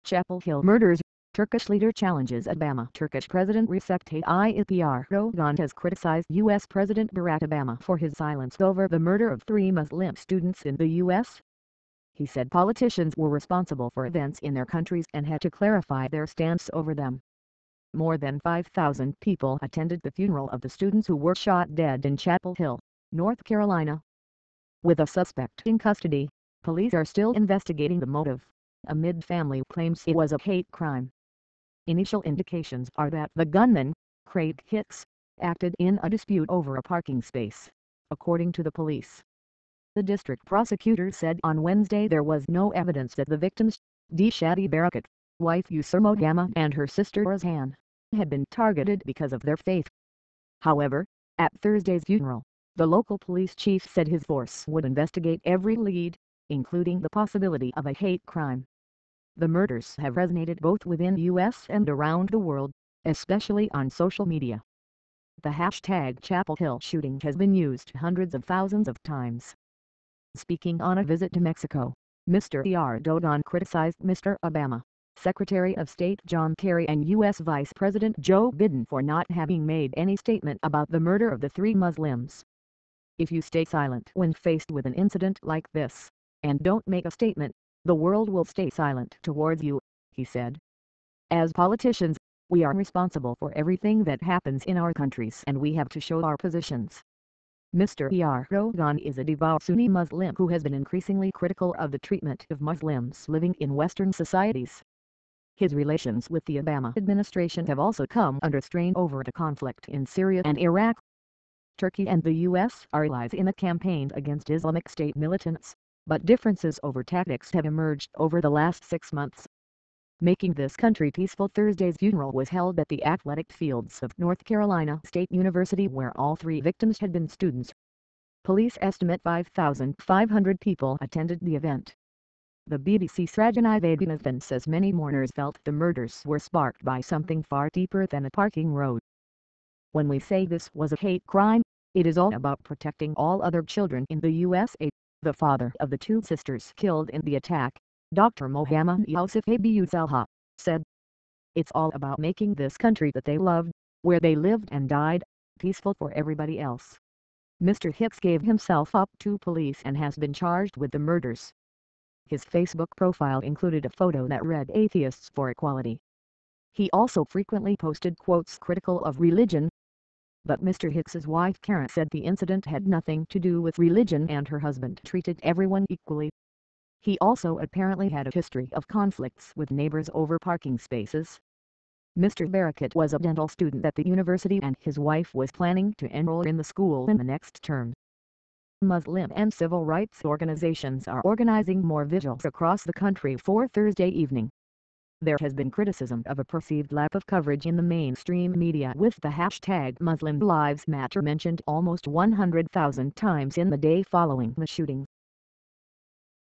Chapel Hill murders. Turkish leader challenges Obama. Turkish President Recep Tayyip Erdogan has criticized U.S. President Barack Obama for his silence over the murder of 3 Muslim students in the U.S. He said politicians were responsible for events in their countries and had to clarify their stance over them. More than 5,000 people attended the funeral of the students who were shot dead in Chapel Hill, North Carolina. With a suspect in custody, police are still investigating the motive, amid family claims it was a hate crime. Initial indications are that the gunman, Craig Hicks, acted in a dispute over a parking space, according to the police. The district prosecutor said on Wednesday there was no evidence that the victims, Shadi Barakat, wife Yusur Mogama and her sister Razhan, had been targeted because of their faith. However, at Thursday's funeral, the local police chief said his force would investigate every lead, including the possibility of a hate crime. The murders have resonated both within the U.S. and around the world, especially on social media. The hashtag Chapel Hill shooting has been used hundreds of thousands of times. Speaking on a visit to Mexico, Mr. Erdogan criticized Mr. Obama, Secretary of State John Kerry and U.S. Vice President Joe Biden for not having made any statement about the murder of the 3 Muslims. If you stay silent when faced with an incident like this, and don't make a statement, the world will stay silent towards you, he said. As politicians, we are responsible for everything that happens in our countries and we have to show our positions. Mr. Erdogan is a devout Sunni Muslim who has been increasingly critical of the treatment of Muslims living in Western societies. His relations with the Obama administration have also come under strain over the conflict in Syria and Iraq. Turkey and the U.S. are allies in the campaign against Islamic State militants, but differences over tactics have emerged over the last 6 months. Making this country peaceful. Thursday's funeral was held at the athletic fields of North Carolina State University where all 3 victims had been students. Police estimate 5,500 people attended the event. The BBC's Rajani Vaidyanathan says many mourners felt the murders were sparked by something far deeper than a parking road. When we say this was a hate crime, it is all about protecting all other children in the USA, the father of the 2 sisters killed in the attack, Dr. Mohammed Yusuf Abiyusalha, said. It's all about making this country that they loved, where they lived and died, peaceful for everybody else. Mr. Hicks gave himself up to police and has been charged with the murders. His Facebook profile included a photo that read "Atheists for Equality." He also frequently posted quotes critical of religion. But Mr. Hicks's wife Karen said the incident had nothing to do with religion and her husband treated everyone equally. He also apparently had a history of conflicts with neighbors over parking spaces. Mr. Barakat was a dental student at the university and his wife was planning to enroll in the school in the next term. Muslim and civil rights organizations are organizing more vigils across the country for Thursday evening. There has been criticism of a perceived lack of coverage in the mainstream media with the hashtag Muslim Lives Matter mentioned almost 100,000 times in the day following the shooting.